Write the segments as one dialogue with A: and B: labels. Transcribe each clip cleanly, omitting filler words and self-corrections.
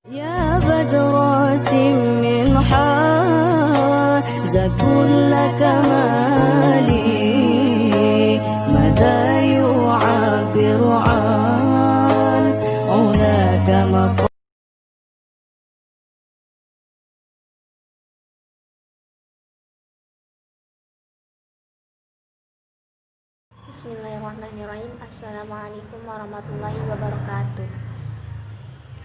A: يا بدرات منحى كل كمالي ماذا يعبر عن هناك مقام.
B: Bismillahirrahmanirrahim. Assalamualaikum warahmatullahi wabarakatuh.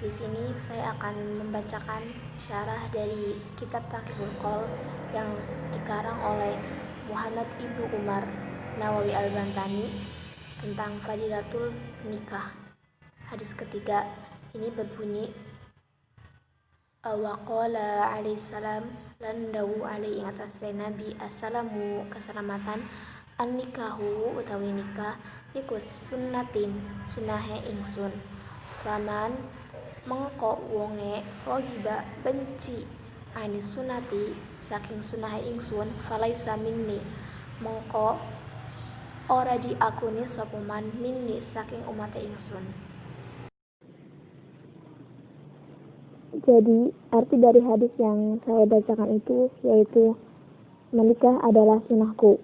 B: Di sini saya akan membacakan syarah dari kitab Taqiyul Qaul yang dikarang oleh Muhammad Ibnu Umar Nawawi Al-Bantani tentang Fadilatul Nikah. Hadis ketiga ini berbunyi, wa qala alaihissalam lan dawu alaihi atas Nabi assalamu keselamatan an-nikahu utawi nikah iku sunnatin sunahe ingsun faman mengko wonge rogiba benci anis sunati saking sunahe ingsun falaisa minni mengko ora diakuni sapa man minni saking umat ingsun.
C: Jadi arti dari hadis yang saya bacakan itu yaitu menikah adalah sunahku.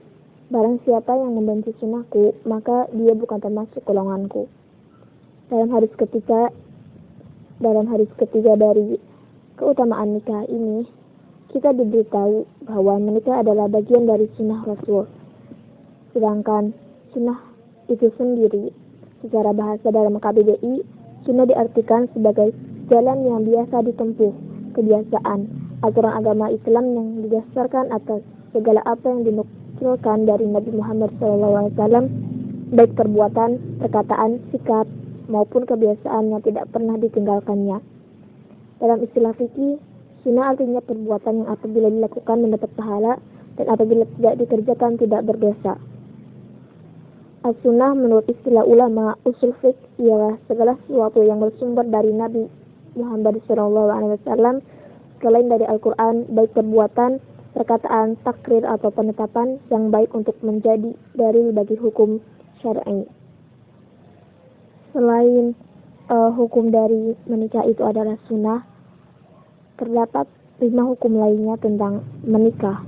C: Barang siapa yang membenci sunahku, maka dia bukan termasuk golonganku. Dalam hadis ketiga dari keutamaan nikah ini, kita diberitahu bahwa menikah adalah bagian dari sunnah Rasul. Sedangkan sunnah itu sendiri, secara bahasa dalam KBBI, sunnah diartikan sebagai jalan yang biasa ditempuh, kebiasaan, aturan agama Islam yang didasarkan atas segala apa yang dinukilkan dari Nabi Muhammad SAW, baik perbuatan, perkataan, sikap, maupun kebiasaan yang tidak pernah ditinggalkannya. Dalam istilah fikih, sunnah artinya perbuatan yang apabila dilakukan mendapat pahala dan apabila tidak dikerjakan tidak berdosa. As-sunnah menurut istilah ulama usul fiqh ialah segala sesuatu yang bersumber dari Nabi Muhammad SAW selain dari Al-Quran, baik perbuatan, perkataan, takrir atau penetapan yang baik untuk menjadi dalil bagi hukum syar'i. Selain hukum dari menikah itu adalah sunnah, terdapat 5 hukum lainnya tentang menikah,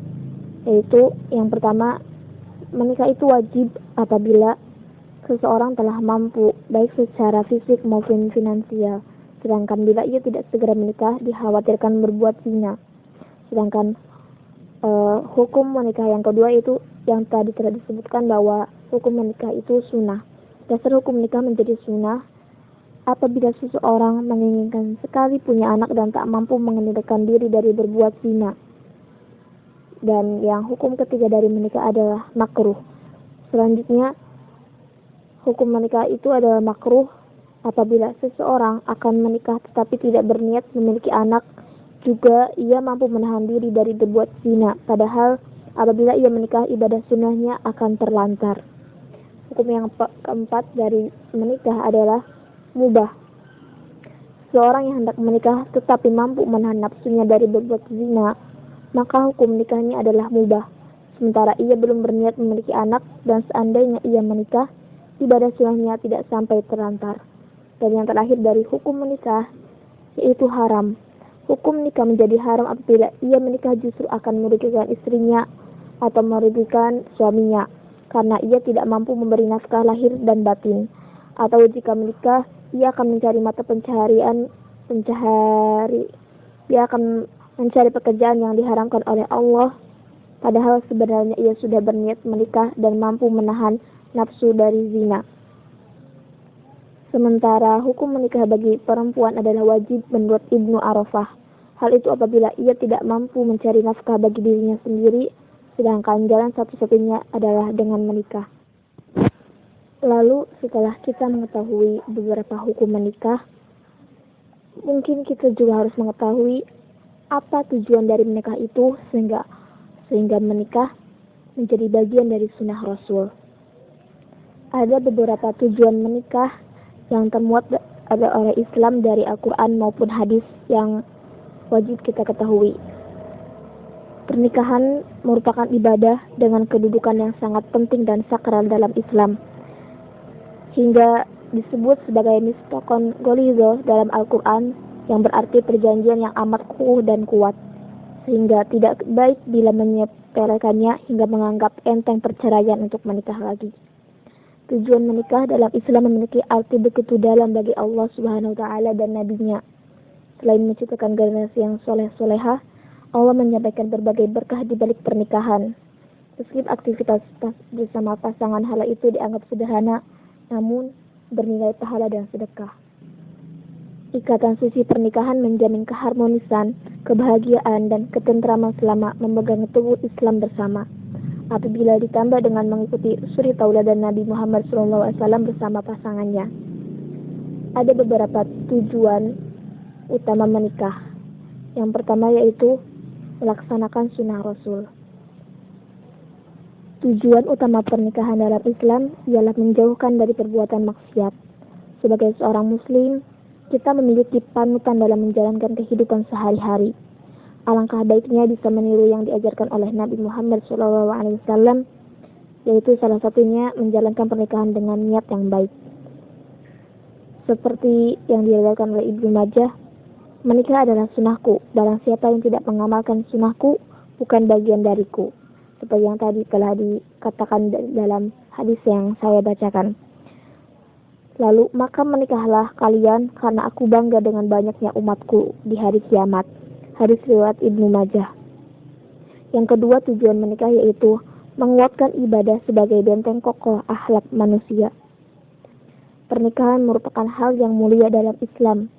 C: yaitu yang pertama, menikah itu wajib apabila seseorang telah mampu baik secara fisik maupun finansial. Sedangkan bila ia tidak segera menikah, dikhawatirkan berbuat zina. Sedangkan hukum menikah yang kedua itu yang tadi telah disebutkan bahwa hukum menikah itu sunnah. Dasar hukum nikah menjadi sunnah apabila seseorang menginginkan sekali punya anak dan tak mampu mengendalikan diri dari berbuat zina. Dan yang hukum ketiga dari menikah adalah makruh. Selanjutnya, hukum menikah itu adalah makruh apabila seseorang akan menikah tetapi tidak berniat memiliki anak, juga ia mampu menahan diri dari berbuat zina, padahal apabila ia menikah ibadah sunnahnya akan terlantar. Hukum yang keempat dari menikah adalah mubah. Seorang yang hendak menikah tetapi mampu menahan nafsunya dari berbuat zina, maka hukum nikahnya adalah mubah. Sementara ia belum berniat memiliki anak dan seandainya ia menikah, ibadah sunnahnya tidak sampai terlantar. Dan yang terakhir dari hukum menikah yaitu haram. Hukum nikah menjadi haram apabila ia menikah justru akan merugikan istrinya atau merugikan suaminya karena ia tidak mampu memberi nafkah lahir dan batin. Atau jika menikah, ia akan mencari mata ia akan mencari pekerjaan yang diharamkan oleh Allah, padahal sebenarnya ia sudah berniat menikah dan mampu menahan nafsu dari zina. Sementara hukum menikah bagi perempuan adalah wajib menurut Ibnu Arafah. Hal itu apabila ia tidak mampu mencari nafkah bagi dirinya sendiri, sedangkan jalan satu-satunya adalah dengan menikah. Lalu setelah kita mengetahui beberapa hukum menikah, mungkin kita juga harus mengetahui apa tujuan dari menikah itu sehingga menikah menjadi bagian dari sunnah Rasul. Ada beberapa tujuan menikah yang termuat oleh Islam dari Al-Quran maupun hadis yang wajib kita ketahui. Pernikahan merupakan ibadah dengan kedudukan yang sangat penting dan sakral dalam Islam, hingga disebut sebagai mistaqon golizo dalam Al-Quran yang berarti perjanjian yang amat kokoh dan kuat, sehingga tidak baik bila menyepelekannya hingga menganggap enteng perceraian untuk menikah lagi. Tujuan menikah dalam Islam memiliki arti begitu dalam bagi Allah Subhanahu wa Ta'ala dan Nabi-Nya. Selain menciptakan generasi yang soleh-solehah, Allah menyampaikan berbagai berkah di balik pernikahan. Meski aktivitas bersama pasangan hala itu dianggap sederhana, namun bernilai pahala dan sedekah. Ikatan suci pernikahan menjamin keharmonisan, kebahagiaan, dan ketentraman selama memegang teguh Islam bersama. Apabila ditambah dengan mengikuti suri tauladan Nabi Muhammad SAW bersama pasangannya. Ada beberapa tujuan utama menikah. Yang pertama yaitu melaksanakan sunnah Rasul. Tujuan utama pernikahan dalam Islam ialah menjauhkan dari perbuatan maksiat. Sebagai seorang muslim, kita memiliki panutan dalam menjalankan kehidupan sehari-hari. Alangkah baiknya bisa meniru yang diajarkan oleh Nabi Muhammad SAW, yaitu salah satunya menjalankan pernikahan dengan niat yang baik. Seperti yang diriwayatkan oleh Ibnu Majah, menikah adalah sunnahku. Barang siapa yang tidak mengamalkan sunnahku, bukan bagian dariku. Seperti yang tadi telah dikatakan dalam hadis yang saya bacakan. Lalu, maka menikahlah kalian karena aku bangga dengan banyaknya umatku di hari kiamat. Hadis riwayat Ibnu Majah. Yang kedua tujuan menikah yaitu menguatkan ibadah sebagai benteng kokoh akhlak manusia. Pernikahan merupakan hal yang mulia dalam Islam.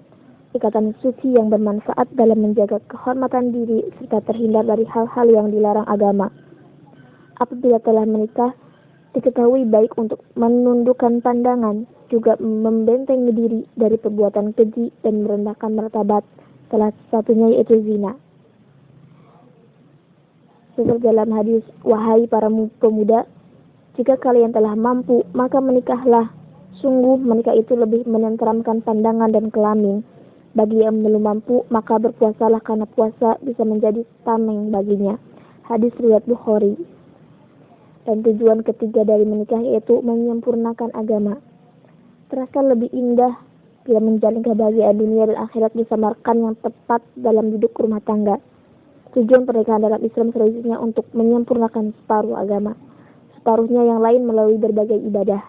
C: Ikatan suci yang bermanfaat dalam menjaga kehormatan diri serta terhindar dari hal-hal yang dilarang agama. Apabila telah menikah, diketahui baik untuk menundukkan pandangan, juga membentengi diri dari perbuatan keji dan merendahkan martabat, salah satunya yaitu zina. Seperti dalam hadis, wahai para pemuda, jika kalian telah mampu, maka menikahlah. Sungguh menikah itu lebih menenteramkan pandangan dan kelamin. Bagi yang belum mampu, maka berpuasalah karena puasa bisa menjadi tameng baginya. Hadis riwayat Bukhari. Dan tujuan ketiga dari menikah yaitu menyempurnakan agama. Terasa lebih indah bila menjalin kebahagiaan dunia dan akhirat disamarkan yang tepat dalam hidup rumah tangga. Tujuan pernikahan dalam Islam selanjutnya untuk menyempurnakan separuh agama. Separuhnya yang lain melalui berbagai ibadah.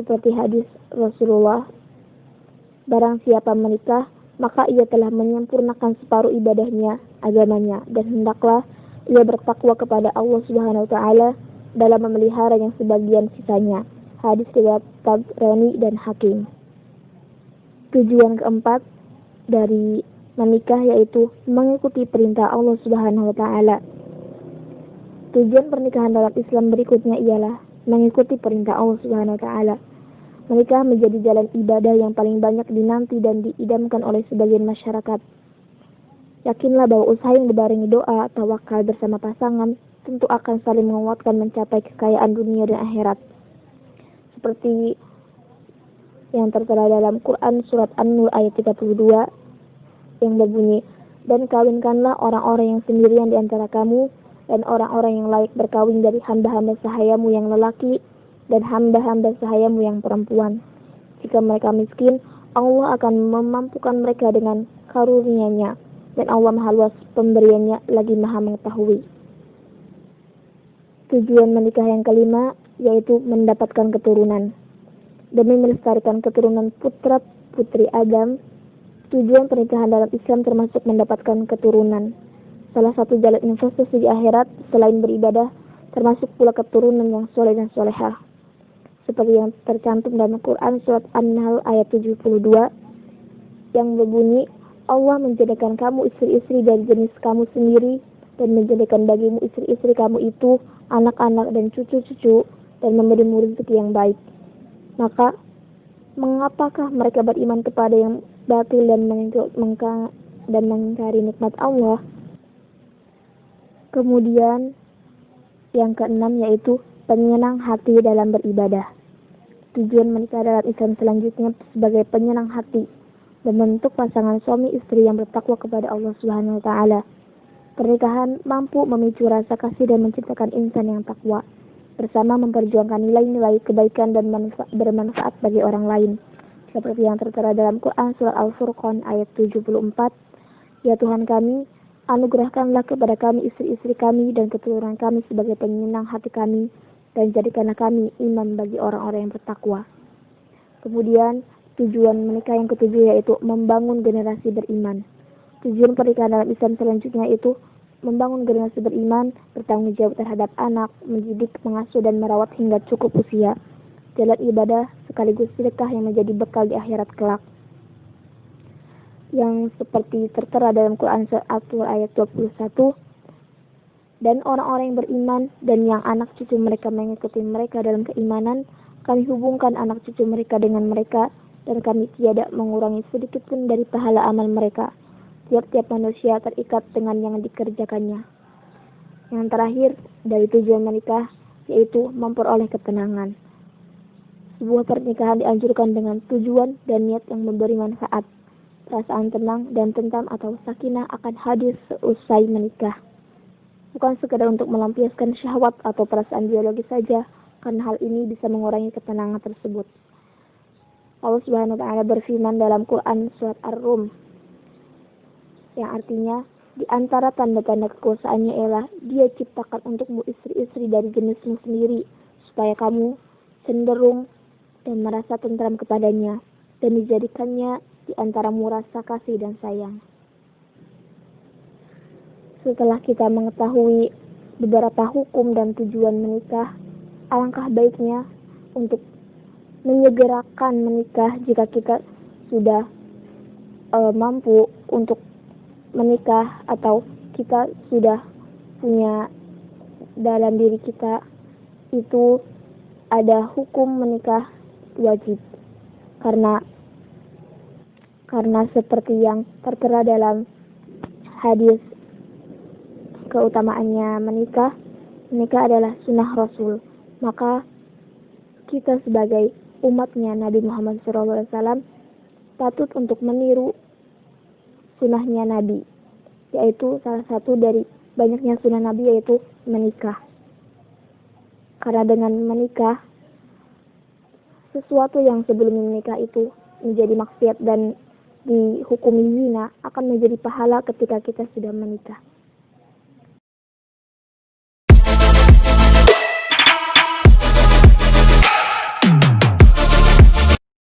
C: Seperti hadis Rasulullah, barang siapa menikah, maka ia telah menyempurnakan separuh ibadahnya, agamanya, dan hendaklah ia bertakwa kepada Allah Subhanahu wa Ta'ala dalam memelihara yang sebagian sisanya. Hadis riwayat Tabrani dan Hakim. Tujuan keempat dari menikah yaitu mengikuti perintah Allah Subhanahu wa Ta'ala. Tujuan pernikahan dalam Islam berikutnya ialah mengikuti perintah Allah Subhanahu wa Ta'ala. Menikah menjadi jalan ibadah yang paling banyak dinanti dan diidamkan oleh sebagian masyarakat. Yakinlah bahwa usaha yang dibarengi doa, tawakal bersama pasangan tentu akan saling menguatkan mencapai kekayaan dunia dan akhirat. Seperti yang tertera dalam Quran surat An-Nur ayat 32 yang berbunyi, dan kawinkanlah orang-orang yang sendirian di antara kamu dan orang-orang yang layak berkawin dari hamba-hamba sahayamu yang lelaki dan hamba-hamba sahayamu yang perempuan. Jika mereka miskin, Allah akan memampukan mereka dengan karunia-Nya. Dan Allah Maha Luas pemberiannya lagi Maha mengetahui. Tujuan menikah yang kelima yaitu mendapatkan keturunan. Demi melestarikan keturunan putra putri Adam, tujuan pernikahan dalam Islam termasuk mendapatkan keturunan. Salah satu jalan investasi di akhirat selain beribadah termasuk pula keturunan yang soleh dan solehah. Seperti yang tercantum dalam Quran surat An-Nahl ayat 72 yang berbunyi, Allah menjadikan kamu istri-istri dari jenis kamu sendiri dan menjadikan bagimu istri-istri kamu itu anak-anak dan cucu-cucu dan memberimu rezeki yang baik. Maka, mengapakah mereka beriman kepada yang batil dan mengingkari nikmat Allah? Kemudian, yang keenam yaitu penyenang hati dalam beribadah. Tujuan menikah dalam Islam selanjutnya sebagai penyenang hati, membentuk pasangan suami istri yang bertakwa kepada Allah Subhanahu wa Ta'ala. Pernikahan mampu memicu rasa kasih dan menciptakan insan yang takwa, bersama memperjuangkan nilai-nilai kebaikan dan bermanfaat bagi orang lain. seperti yang tertera dalam Quran surat Al-Furqan ayat 74. Ya Tuhan kami, anugerahkanlah kepada kami istri-istri kami dan keturunan kami sebagai penyenang hati kami, dan jadikanlah kami imam bagi orang-orang yang bertakwa. Kemudian tujuan menikah yang ketujuh yaitu membangun generasi beriman. Tujuan pernikahan dalam Islam selanjutnya itu membangun generasi beriman, bertanggung jawab terhadap anak, mendidik, mengasuh dan merawat hingga cukup usia. Jalan ibadah sekaligus sedekah yang menjadi bekal di akhirat kelak. Yang seperti tertera dalam Quran surat At-Tur ayat 21. Dan orang-orang yang beriman dan yang anak cucu mereka mengikuti mereka dalam keimanan, kami hubungkan anak cucu mereka dengan mereka, dan kami tiada mengurangi sedikit pun dari pahala amal mereka. Tiap-tiap manusia terikat dengan yang dikerjakannya. Yang terakhir dari tujuan menikah yaitu memperoleh ketenangan. Sebuah pernikahan dianjurkan dengan tujuan dan niat yang memberi manfaat. Perasaan tenang dan tentram atau sakinah akan hadir seusai menikah. Bukan sekadar untuk melampiaskan syahwat atau perasaan biologis saja, karena hal ini bisa mengurangi ketenangan tersebut. Allah Subhanahu wa taala berfirman dalam Quran surat Ar-Rum yang artinya, di antara tanda-tanda kekuasaannya ialah Dia ciptakan untukmu istri-istri dari jenismu sendiri, supaya kamu cenderung dan merasa tentram kepadanya, dan dijadikannya di antaramu rasa kasih dan sayang. Setelah kita mengetahui beberapa hukum dan tujuan menikah, alangkah baiknya untuk menyegerakan menikah jika kita sudah mampu untuk menikah atau kita sudah punya dalam diri kita itu ada hukum menikah wajib, karena seperti yang tertera dalam hadis keutamaannya menikah adalah sunnah Rasul. Maka kita sebagai umatnya Nabi Muhammad SAW patut untuk meniru sunnahnya Nabi, yaitu salah satu dari banyaknya sunnah Nabi yaitu menikah. Karena dengan menikah, sesuatu yang sebelum menikah itu menjadi maksiat dan dihukumi zina akan menjadi pahala ketika kita sudah menikah.